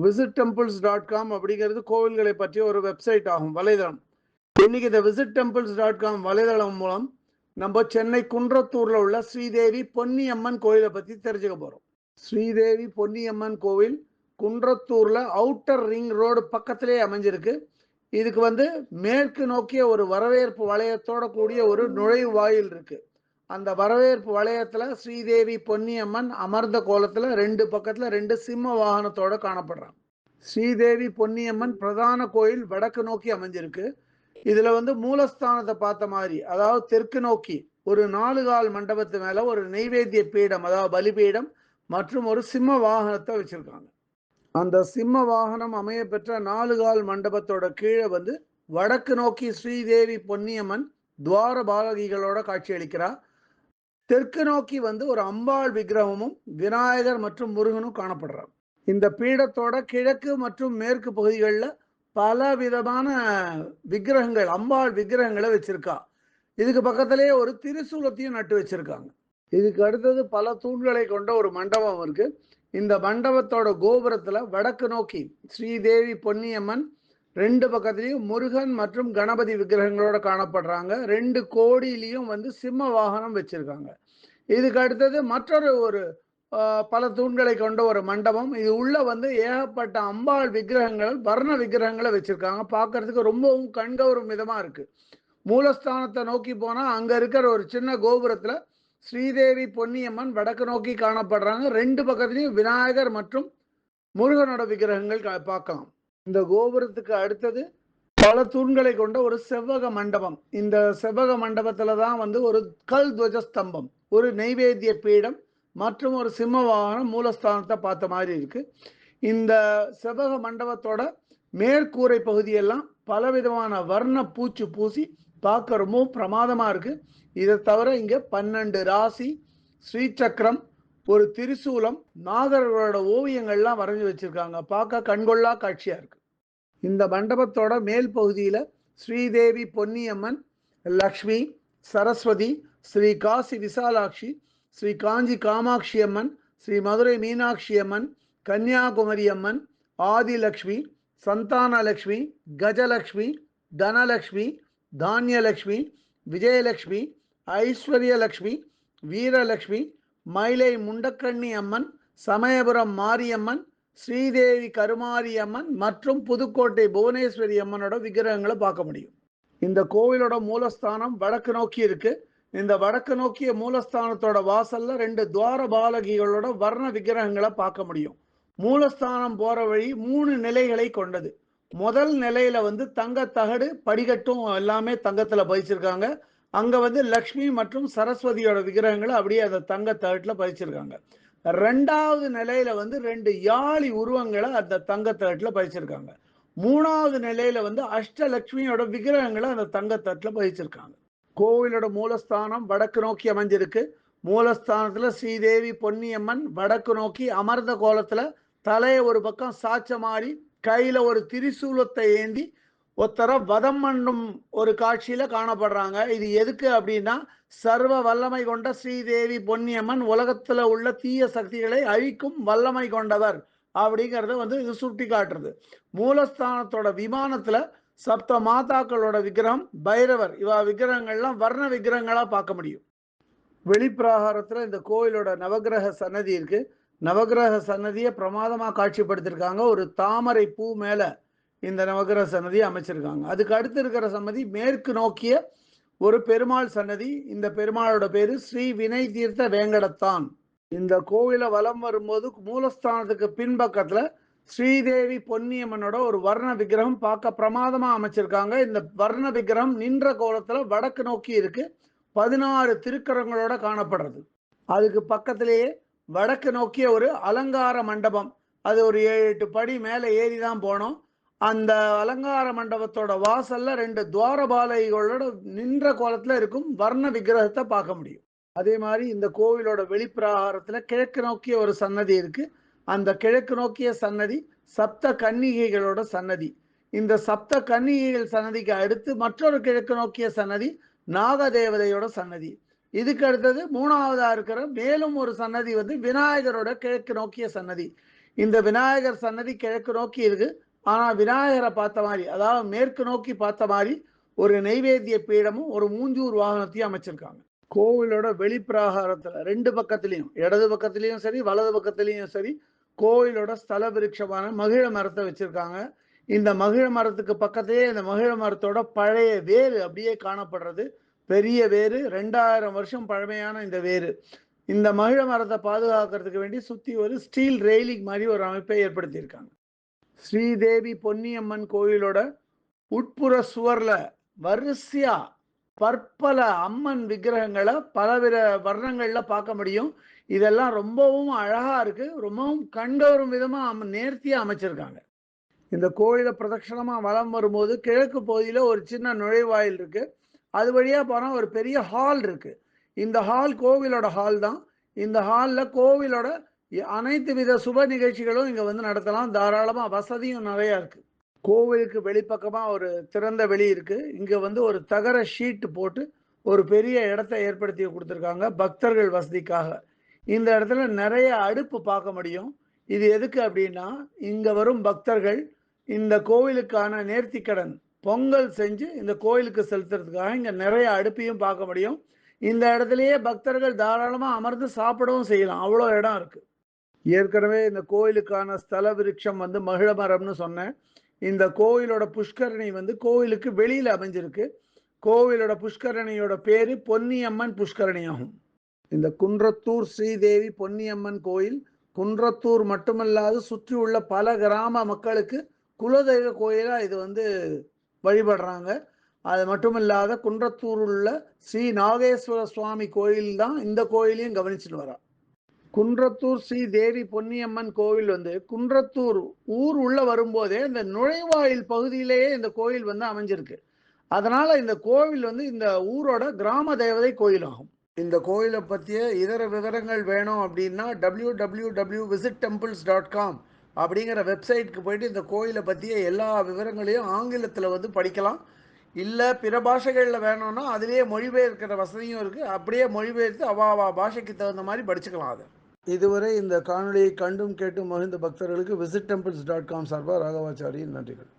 visittemples.com அப்படிங்கிறது கோவில்களை பற்றிய ஒரு வெப்சைட் ஆகும், வலைதளம். இன்னைக்கு இந்த visittemples.com வலைதளம் மூலம் நம்ம சென்னை குன்றத்தூர்ல உள்ள ஸ்ரீதேவி பொன்னியம்மன் கோயிலை பத்தி தெரிஞ்சுக்க போறோம். ஸ்ரீதேவி பொன்னியம்மன் கோவில் குன்றத்தூர்ல அவுட்டர் ரிங் ரோடு பக்கத்திலே அமைஞ்சிருக்கு. இதுக்கு மேற்கு நோக்கிய ஒரு வரவேற்பு வளையத்தோட கூடிய ஒரு நுழைவு வாயில் இருக்கு. அந்த வரவேற்பு வளையத்துல ஸ்ரீதேவி பொன்னியம்மன் அமர்ந்த கோலத்துல ரெண்டு பக்கத்துல ரெண்டு சிம்ம வாகனத்தோட காணப்படுறாங்க. ஸ்ரீதேவி பொன்னியம்மன் பிரதான கோயில் வடக்கு நோக்கி அமைஞ்சிருக்கு. இதுல மூலஸ்தானத்தை பார்த்த மாதிரி, அதாவது தெற்கு நோக்கி ஒரு 4 கால் மண்டபத்து மேல ஒரு நெய்வேத்திய பீடம், அதாவது பலிபீடம் மற்றும் ஒரு சிம்ம வாகனத்தை வச்சிருக்காங்க. அந்த சிம்ம வாகனம் அமைய பெற்ற 4 கால் மண்டபத்தோட கீழே வடக்கு நோக்கி ஸ்ரீதேவி பொன்னியம்மன் துவார பாலகிகளோட காட்சி அளிக்கிறார். தெற்கு நோக்கி ஒரு அம்பாள் விக்கிரகமும் விநாயகர் மற்றும் முருகனும் காணப்படுறார். இந்த பீடத்தோட கிழக்கு மற்றும் மேற்கு பகுதிகளில் பல விதமான விக்கிரகங்கள், அம்பாள் விக்கிரகங்களை வச்சிருக்கா. இதுக்கு பக்கத்திலேயே ஒரு திரிசூலத்தையும் நட்டு வச்சிருக்காங்க. இதுக்கு அடுத்தது பல தூண்களை கொண்ட ஒரு மண்டபம் இருக்கு. இந்த மண்டபத்தோட கோபுரத்துல வடக்கு நோக்கி ஸ்ரீதேவி பொன்னியம்மன் ரெண்டு பக்கத்துலயும் முருகன் மற்றும் கணபதி விக்கிரகங்களோட காணப்படுறாங்க. 2 கோடியிலையும் சிம்ம வாகனம் வச்சிருக்காங்க. இதுக்கு அடுத்தது மற்றொரு ஒரு பல தூண்களை கொண்ட ஒரு மண்டபம். இது உள்ள ஏகப்பட்ட அம்பாள் விக்கிரகங்கள், வர்ண விக்கிரகங்களை வச்சிருக்காங்க. பார்க்கறதுக்கு ரொம்பவும் கண்கவரும் விதமா இருக்கு. மூலஸ்தானத்தை நோக்கி போனா அங்க இருக்கிற ஒரு சின்ன கோபுரத்துல ஸ்ரீதேவி பொன்னியம்மன் வடக்கு நோக்கி காணப்படுறாங்க. 2 பக்கத்துலயும் விநாயகர் மற்றும் முருகனோட விக்கிரகங்கள் பார்க்கலாம். இந்த கோபுரத்துக்கு அடுத்தது பல தூண்களை கொண்ட ஒரு செவ்வக மண்டபம். இந்த செவ்வக மண்டபத்துல தான் ஒரு கல் துவஜஸ்தம்பம், ஒரு நெய்வேத்திய பீடம் மற்றும் ஒரு சிம்ம வாகனம் மூலஸ்தானத்தை பார்த்த மாதிரி இருக்கு. இந்த செவ்வக மண்டபத்தோட மேற்கூரை பகுதியெல்லாம் பலவிதமான வர்ண பூச்சு பூசி பார்க்க ரொம்பவும் பிரமாதமா இருக்கு. இதை தவிர இங்க 12 ராசி, ஸ்ரீசக்கரம், ஒரு திரிசூலம், நாகர்களோட ஓவியங்கள்லாம் வரைஞ்சி வச்சிருக்காங்க. பார்க்க கண்கொள்ளா காட்சியா இருக்கு. இந்த மண்டபத்தோட மேல் பகுதியில ஸ்ரீதேவி பொன்னியம்மன், லக்ஷ்மி, சரஸ்வதி, ஸ்ரீ காசி விசாலாட்சி, ஸ்ரீ காஞ்சி காமாட்சி அம்மன், ஸ்ரீ மதுரை மீனாட்சி அம்மன், கன்னியாகுமரி அம்மன், ஆதிலக்ஷ்மி, சந்தானலக்ஷ்மி, கஜலக்ஷ்மி, தனலக்ஷ்மி, தானியலக்ஷ்மி, விஜயலக்ஷ்மி, ஐஸ்வர்யலக்ஷ்மி, வீரலக்ஷ்மி, மயிலை முண்டக்கண்ணி அம்மன், சமயபுரம் மாரியம்மன், ஸ்ரீதேவி கருமாரியம்மன் மற்றும் புதுக்கோட்டை புவனேஸ்வரி அம்மனோட விக்கிரகங்களை பார்க்க முடியும். இந்த கோவிலோட மூலஸ்தானம் வடக்கு நோக்கி இருக்கு. இந்த வடக்கு நோக்கிய மூலஸ்தானத்தோட வாசல்ல 2 துவார பாலகிகளோட வர்ண விக்கிரகங்களை பார்க்க முடியும். மூலஸ்தானம் போற வழி 3 நிலைகளை கொண்டது. முதல் நிலையில தங்க தகடு, படிக்கட்டும் எல்லாமே தங்கத்துல பதிச்சிருக்காங்க. அங்க லக்ஷ்மி மற்றும் சரஸ்வதியோட விக்கிரகங்களை அப்படியே அந்த தங்க தகட்டுல பதிச்சிருக்காங்க. 2வது நிலையில 2 யாழி உருவங்களை அந்த தங்க தகட்டுல பதிச்சிருக்காங்க. 3வது நிலையில அஷ்டலட்சுமியோட விக்கிரகங்களை அந்த தங்க தட்டுல பதிச்சிருக்காங்க. கோவிலோட மூலஸ்தானம் வடக்கு நோக்கி அமைஞ்சிருக்கு. மூலஸ்தானத்துல ஸ்ரீதேவி பொன்னியம்மன் வடக்கு நோக்கி அமர்ந்த கோலத்துல தலையை ஒரு பக்கம் சாச்ச மாதிரி கையில ஒரு திரிசூலத்தை ஏந்தி ஒருத்தர வதம் பண்ணும் ஒரு காட்சியில காணப்படுறாங்க. இது எதுக்கு அப்படின்னா, சர்வ வல்லமை கொண்ட ஸ்ரீதேவி பொன்னியம்மன் உலகத்துல உள்ள தீய சக்திகளை அழிக்கும் வல்லமை கொண்டவர் அப்படிங்கறத இது சுட்டி காட்டுறது. மூலஸ்தானத்தோட விமானத்துல சப்த மாதாக்களோட விக்கிரகம், பைரவர், இவ விக்கிரகங்கள்லாம் வர்ண விக்கிரகங்களா பார்க்க முடியும். வெளிப்பிரகாரத்துல இந்த கோயிலோட நவகிரக சன்னதி இருக்கு. நவகிரக சன்னதியை பிரமாதமா காட்சிப்படுத்திருக்காங்க. ஒரு தாமரை பூ மேல இந்த நவகிரக சன்னதியை அமைச்சிருக்காங்க. அதுக்கு அடுத்து இருக்கிற சன்னதி மேற்கு நோக்கிய ஒரு பெருமாள் சன்னதி. இந்த பெருமாளோட பேரு ஸ்ரீ வினை தீர்த்த வேங்கடத்தான். இந்த கோவில வலம் வரும்போது மூலஸ்தானத்துக்கு பின்பக்கத்துல ஸ்ரீதேவி பொன்னியம்மனோட ஒரு வர்ண விக்கிரகம் பார்க்க பிரமாதமா அமைச்சிருக்காங்க. இந்த வர்ண விக்கிரகம் நின்ற கோலத்துல வடக்கு நோக்கி இருக்கு. 16 திருக்கரங்களோட காணப்படுறது. அதுக்கு பக்கத்திலேயே வடக்கு நோக்கிய ஒரு அலங்கார மண்டபம். அது ஒரு 7-8 படி மேல ஏறிதான் போனோம். அந்த அலங்கார மண்டபத்தோட வாசல்ல 2 துவாரபாலகிகளோட நின்ற கோலத்துல இருக்கும் வர்ண விக்கிரகத்தை பார்க்க முடியும். அதே மாதிரி இந்த கோவிலோட வெளிப்பிரகாரத்துல கிழக்கு நோக்கிய ஒரு சன்னதி இருக்கு. அந்த கிழக்கு நோக்கிய சன்னதி சப்த கன்னிகைகளோட சன்னதி. இந்த சப்த கன்னிகைகள் சன்னதிக்கு அடுத்து மற்றொரு கிழக்கு நோக்கிய சன்னதி நாகதேவதையோட சன்னதி. இதுக்கு அடுத்தது 3வதா இருக்கிற மேலும் ஒரு சன்னதி விநாயகரோட கிழக்கு நோக்கிய சன்னதி. இந்த விநாயகர் சன்னதி கிழக்கு நோக்கி இருக்கு. ஆனா விநாயகரை பார்த்த மாதிரி, அதாவது மேற்கு நோக்கி பார்த்த மாதிரி ஒரு நெய்வேத்திய பீடமும் ஒரு மூஞ்சூர் வாகனத்தையும் அமைச்சிருக்காங்க. கோவிலோட வெளிப்பிராகாரத்துல 2 பக்கத்துலயும், இடது பக்கத்துலயும் சரி, வலது பக்கத்துலயும் சரி, கோவிலோட ஸ்தல விருட்சமான மகிழ மரத்தை வச்சிருக்காங்க. இந்த மகிழ மரத்துக்கு பக்கத்திலே இந்த மகிழ மரத்தோட பழைய வேரு அப்படியே காணப்படுறது. பெரிய வேரு, 2000 வருஷம் பழமையான இந்த வேரு. இந்த மகிழ மரத்தை பாதுகாக்கிறதுக்கு வேண்டி சுத்தி ஒரு ஸ்டீல் ரெயிலிங் மாதிரி ஒரு அமைப்பை ஏற்படுத்தியிருக்காங்க. ஸ்ரீதேவி பொன்னியம்மன் கோயிலோட உட்புற சுவர்ல வரிசையா பற்பல அம்மன் விக்கிரகங்களை பலவித வர்ணங்கள்ல பார்க்க முடியும். இதெல்லாம் ரொம்பவும் அழகா இருக்கு. ரொம்பவும் கண்கவரும் விதமா நேர்த்தியா அமைச்சிருக்காங்க. இந்த கோயிலை பிரதட்சணமா வலம் வரும்போது கிழக்கு பகுதியில ஒரு சின்ன நுழைவாயில் இருக்கு. அது வழியா போனா ஒரு பெரிய ஹால் இருக்கு. இந்த ஹால் கோவிலோட ஹால் தான். இந்த ஹால்ல கோவிலோட அனைத்து வித சுப நிகழ்ச்சிகளும் இங்க வந்து நடத்தலாம். தாராளமா வசதியும் நிறைய இருக்கு. கோவிலுக்கு வெளிப்பக்கமா ஒரு திறந்த வெளி இருக்கு. இங்க வந்து ஒரு தகர ஷீட் போட்டு ஒரு பெரிய இடத்தை ஏற்படுத்தி கொடுத்துருக்காங்க பக்தர்கள் வசதிக்காக. இந்த இடத்துல நிறைய அடுப்பு பார்க்க முடியும். இது எதுக்கு அப்படின்னா, இங்க வரும் பக்தர்கள் இந்த கோவிலுக்கான நேர்த்திக்கடன் பொங்கல் செஞ்சு இந்த கோயிலுக்கு செலுத்துறதுக்காக இங்க நிறைய அடுப்பையும் பார்க்க முடியும். இந்த இடத்துலயே பக்தர்கள் தாராளமா அமர்ந்து சாப்பிடவும் செய்யலாம். அவ்வளோ இடம் இருக்கு. ஏற்கனவே இந்த கோயிலுக்கான ஸ்தல விருட்சம் வந்து மகிழ மரம்னு சொன்னேன். இந்த கோயிலோட புஷ்கரணி வந்து கோவிலுக்கு வெளியில அமைஞ்சிருக்கு. கோவிலோட புஷ்கரணியோட பேரு பொன்னியம்மன் புஷ்கரணி ஆகும். இந்த குன்றத்தூர் ஸ்ரீதேவி பொன்னியம்மன் கோயில் குன்றத்தூர் மட்டுமல்லாது சுற்றி உள்ள பல கிராம மக்களுக்கு குலதெய்வ கோயிலா இது வந்து வழிபடுறாங்க. அது மட்டுமில்லாத குன்றத்தூர் உள்ள ஸ்ரீ நாகேஸ்வர சுவாமி கோயில் தான் இந்த கோயிலையும் கவனிச்சுட்டு வரா. குன்றத்தூர் ஸ்ரீ தேவி பொன்னியம்மன் கோவில் வந்து குன்றத்தூர் ஊர் உள்ள வரும்போதே இந்த நுழைவாயில் பகுதியிலேயே இந்த கோயில் வந்து அமைஞ்சிருக்கு. அதனால இந்த கோவில் வந்து இந்த ஊரோட கிராம தேவதை கோயிலாகும். இந்த கோயிலை பற்றிய இதர விவரங்கள் வேணும் அப்படின்னா www.visittemples.com அப்படிங்கிற வெப்சைட்டுக்கு போயிட்டு இந்த கோயிலை பற்றிய எல்லா விவரங்களையும் ஆங்கிலத்தில் வந்து படிக்கலாம். இல்லை பிற பாஷைகளில் வேணும்னா அதிலேயே மொழிபெயர்க்கிற வசதியும் இருக்குது. அப்படியே மொழிபெயர்த்து அவாவா பாஷைக்கு தகுந்த மாதிரி படிச்சுக்கலாம் அதை. இதுவரை இந்த காணொலியை கண்டும் கேட்டும் மகிழ்ந்த பக்தர்களுக்கு visit temples.com சார்பாக ராகவாச்சாரியின் நன்றிகள்.